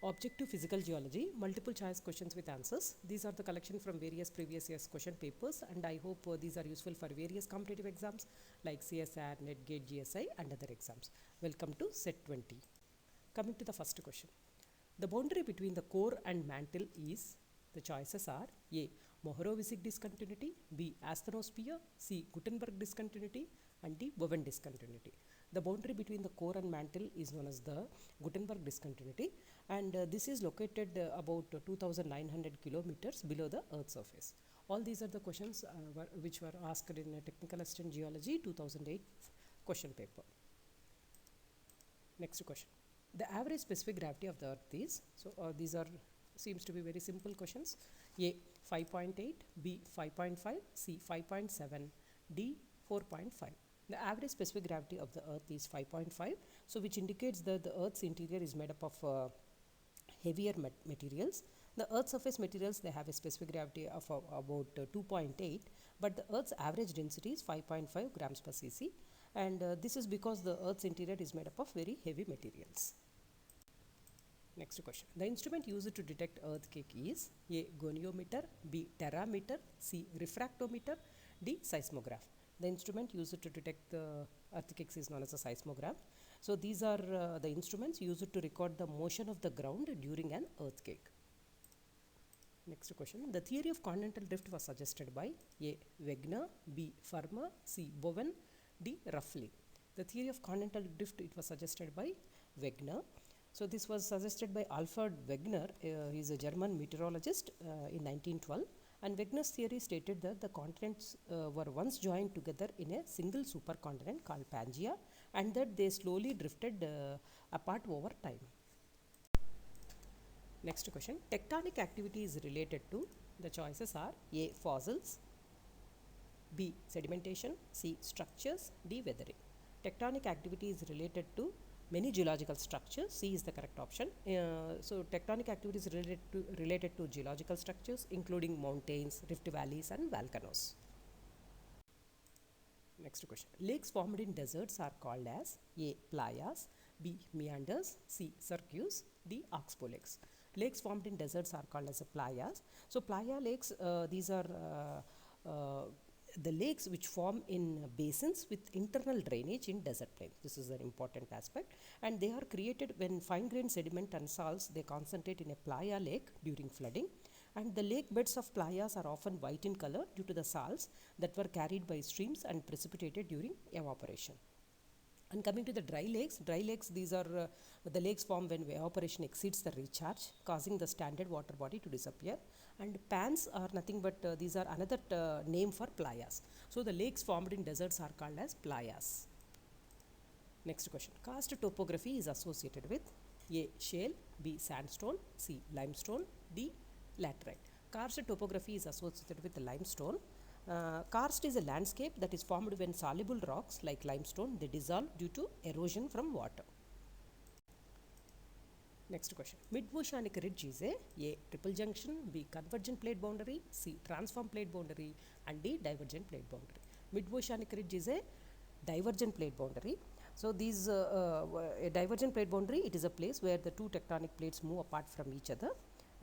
Objective Physical Geology, multiple choice questions with answers. These are the collection from various previous years question papers, and I hope these are useful for various competitive exams like CSR, NET, GATE, GSI and other exams. Welcome to set 20. Coming to the first question. The boundary between the core and mantle is, the choices are A. Mohorovičić discontinuity, B. Asthenosphere, C. Gutenberg discontinuity and D. Bowen discontinuity. The boundary between the core and mantle is known as the Gutenberg discontinuity, and this is located about 2,900 kilometers below the Earth's surface. All these are the questions which were asked in a Technical Assistant Geology 2008 question paper. Next question. The average specific gravity of the Earth is, these are seems to be very simple questions. A. 5.8, B. 5.5, C. 5.7, D. 4.5. The average specific gravity of the Earth is 5.5, so which indicates that the Earth's interior is made up of heavier materials. The Earth's surface materials, they have a specific gravity of about 2.8, but the Earth's average density is 5.5 grams per cc, and this is because the Earth's interior is made up of very heavy materials. Next question. The instrument used to detect earthquake is A. Goniometer, B. Thermometer, C. Refractometer, D. Seismograph. The instrument used to detect the earthquakes is known as a seismograph. So these are the instruments used to record the motion of the ground during an earthquake. Next question. The theory of continental drift was suggested by A. Wegener, B. Farmer, C. Bowen, D. Ruffley. The theory of continental drift, it was suggested by Wegener. So this was suggested by Alfred Wegener. He is a German meteorologist in 1912. And Wegener's theory stated that the continents were once joined together in a single supercontinent called Pangaea, and that they slowly drifted apart over time. Next question. Tectonic activity is related to, the choices are A. Fossils, B. Sedimentation, C. Structures, D. Weathering. Tectonic activity is related to many geological structures. C is the correct option. So tectonic activity is related to geological structures including mountains, rift valleys and volcanoes. Next question. Lakes formed in deserts are called as A. Playas, B. Meanders, C. Cirques, D. Oxbow lakes. Lakes formed in deserts are called as playas. So playa lakes, these are the lakes which form in basins with internal drainage in desert plains. This is an important aspect, and they are created when fine-grained sediment and salts, they concentrate in a playa lake during flooding, and the lake beds of playas are often white in color due to the salts that were carried by streams and precipitated during evaporation. And coming to the dry lakes, these are the lakes formed when evaporation exceeds the recharge, causing the standard water body to disappear. And pans are nothing but these are another name for playas. So the lakes formed in deserts are called as playas. Next question. Karst topography is associated with A. Shale, B. Sandstone, C. Limestone, D. Laterite. Karst topography is associated with limestone. Karst is a landscape that is formed when soluble rocks like limestone, they dissolve due to erosion from water. Next question. Mid-oceanic ridge is A. Triple junction, B. Convergent plate boundary, C. Transform plate boundary and D. Divergent plate boundary. Mid-oceanic ridge is a divergent plate boundary. So these a divergent plate boundary, it is a place where the two tectonic plates move apart from each other.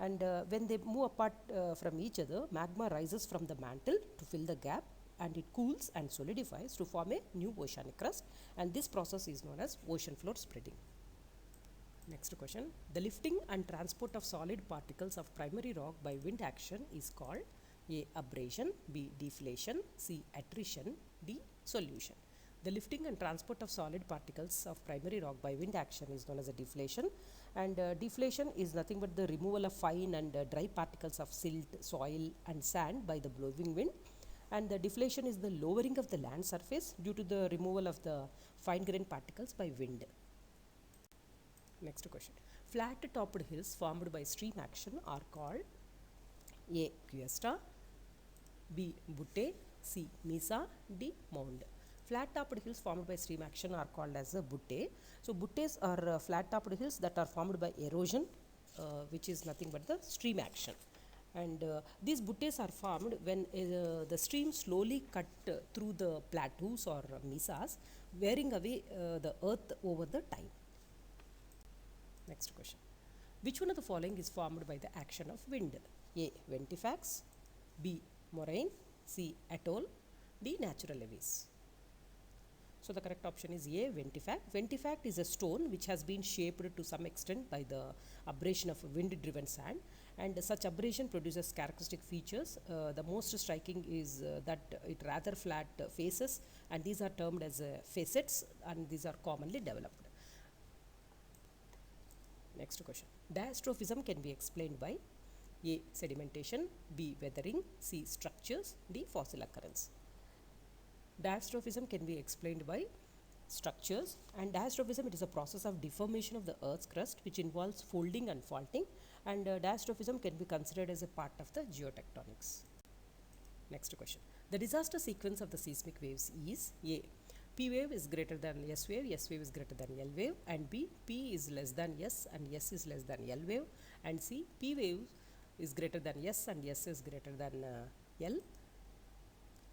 And when they move apart from each other, magma rises from the mantle to fill the gap, and it cools and solidifies to form a new oceanic crust, and this process is known as ocean floor spreading. Next question. The lifting and transport of solid particles of primary rock by wind action is called A. Abrasion, B. Deflation, C. Attrition, D. Solution. The lifting and transport of solid particles of primary rock by wind action is known as a deflation, and deflation is nothing but the removal of fine and dry particles of silt, soil and sand by the blowing wind, and the deflation is the lowering of the land surface due to the removal of the fine-grained particles by wind. Next question. Flat-topped hills formed by stream action are called A. Cuesta, B. Butte, C. Mesa, D. Mound. Flat-topped hills formed by stream action are called as a butte. So buttes are flat-topped hills that are formed by erosion, which is nothing but the stream action. And these buttes are formed when the stream slowly cut through the plateaus or mesas, wearing away the earth over the time. Next question. Which one of the following is formed by the action of wind? A. Ventifax, B. Moraine, C. Atoll, D. Natural levees. So the correct option is A. Ventifact. Ventifact is a stone which has been shaped to some extent by the abrasion of wind-driven sand, and such abrasion produces characteristic features. The most striking is that it rather flat faces, and these are termed as facets, and these are commonly developed. Next question. Diastrophism can be explained by A. Sedimentation, B. Weathering, C. Structures, D. Fossil occurrence. Diastrophism can be explained by structures, and diastrophism, it is a process of deformation of the earth's crust which involves folding and faulting, and diastrophism can be considered as a part of the geotectonics. Next question. The disaster sequence of the seismic waves is A. P wave is greater than S wave is greater than L wave, and B. P is less than S and S is less than L wave, and C. P wave is greater than S and S is greater than L,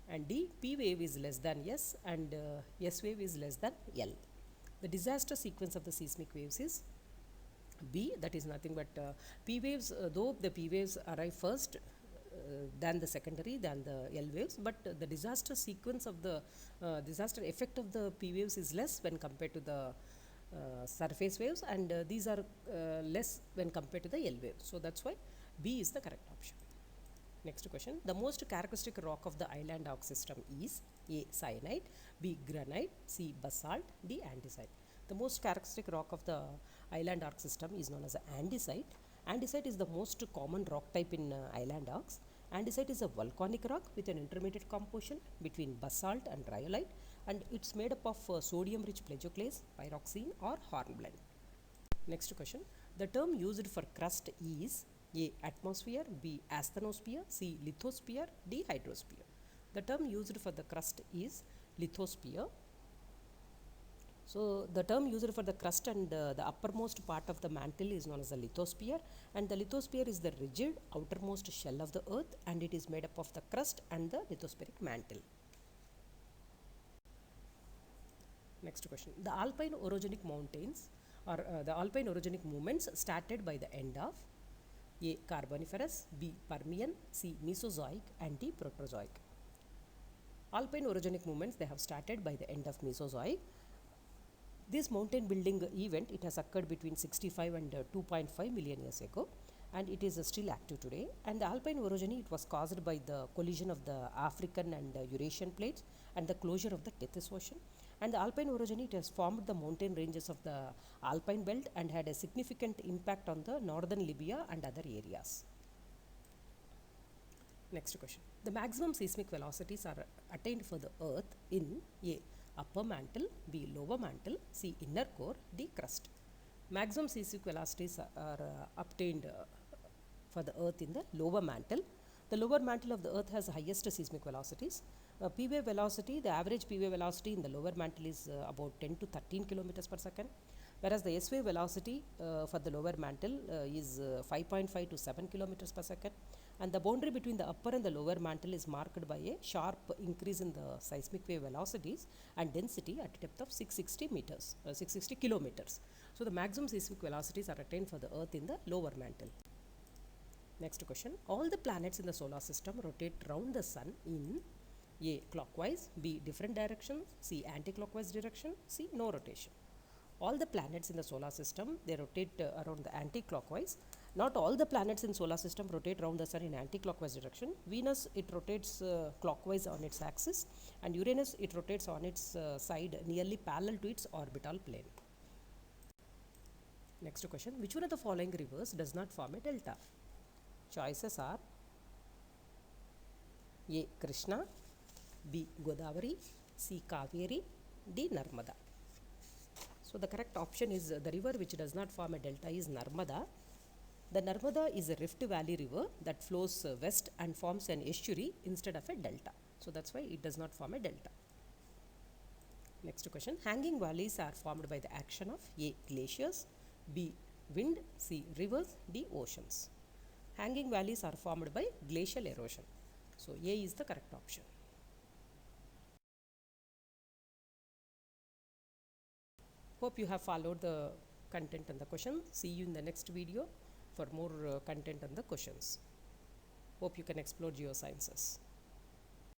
and D. P wave is less than S and S wave is less than L. The disaster sequence of the seismic waves is B, that is nothing but P waves, though the P waves arrive first than the secondary, than the L waves, but the disaster sequence of the disaster effect of the P waves is less when compared to the surface waves, and these are less when compared to the L waves. So that's why B is the correct option. Next question. The most characteristic rock of the island arc system is A. Syenite, B. Granite, C. Basalt, D. Andesite. The most characteristic rock of the island arc system is known as andesite. Andesite is the most common rock type in island arcs. Andesite is a volcanic rock with an intermediate composition between basalt and rhyolite, and it's made up of sodium-rich plagioclase, pyroxene, or hornblende. Next question. The term used for crust is A. Atmosphere, B. Asthenosphere, C. Lithosphere, D. Hydrosphere. The term used for the crust is lithosphere. So the term used for the crust and the uppermost part of the mantle is known as the lithosphere, and the lithosphere is the rigid outermost shell of the earth, and it is made up of the crust and the lithospheric mantle. Next question. The alpine orogenic mountains or the alpine orogenic movements started by the end of A. Carboniferous, B. Permian, C. Mesozoic, and D. Proterozoic. Alpine orogenic movements, they have started by the end of Mesozoic. This mountain building event, it has occurred between 65 and 2.5 million years ago, and it is still active today. And the alpine orogeny, it was caused by the collision of the African and Eurasian plates and the closure of the Tethys Ocean. And the alpine orogeny, it has formed the mountain ranges of the alpine belt and had a significant impact on the northern Libya and other areas. Next question. The maximum seismic velocities are attained for the earth in A. Upper mantle, B. Lower mantle, C. Inner core, D. Crust. Maximum seismic velocities are obtained for the earth in the lower mantle. The lower mantle of the earth has the highest seismic velocities. P wave velocity, the average P wave velocity in the lower mantle is about 10 to 13 kilometers per second, whereas the S wave velocity for the lower mantle is 5.5 to 7 kilometers per second, and the boundary between the upper and the lower mantle is marked by a sharp increase in the seismic wave velocities and density at a depth of 660 kilometers. So the maximum seismic velocities are attained for the earth in the lower mantle. Next question. All the planets in the solar system rotate round the sun in A. Clockwise, B. Different directions, C. Anti-clockwise direction, C. No rotation. All the planets in the solar system, they rotate around the anti-clockwise. Not all the planets in solar system rotate around the sun in anti-clockwise direction. Venus, it rotates clockwise on its axis, and Uranus, it rotates on its side nearly parallel to its orbital plane. Next question. Which one of the following rivers does not form a delta? Choices are A. Krishna, B. Godavari, C. Kaveri, D. Narmada. So the correct option is the river which does not form a delta is Narmada. The Narmada is a Rift Valley river that flows west and forms an estuary instead of a delta. So that's why it does not form a delta. Next question. Hanging valleys are formed by the action of A. Glaciers, B. Wind, C. Rivers, D. Oceans. Hanging valleys are formed by glacial erosion. So A is the correct option. Hope you have followed the content on the question. See you in the next video for more content on the questions. Hope you can explore geosciences.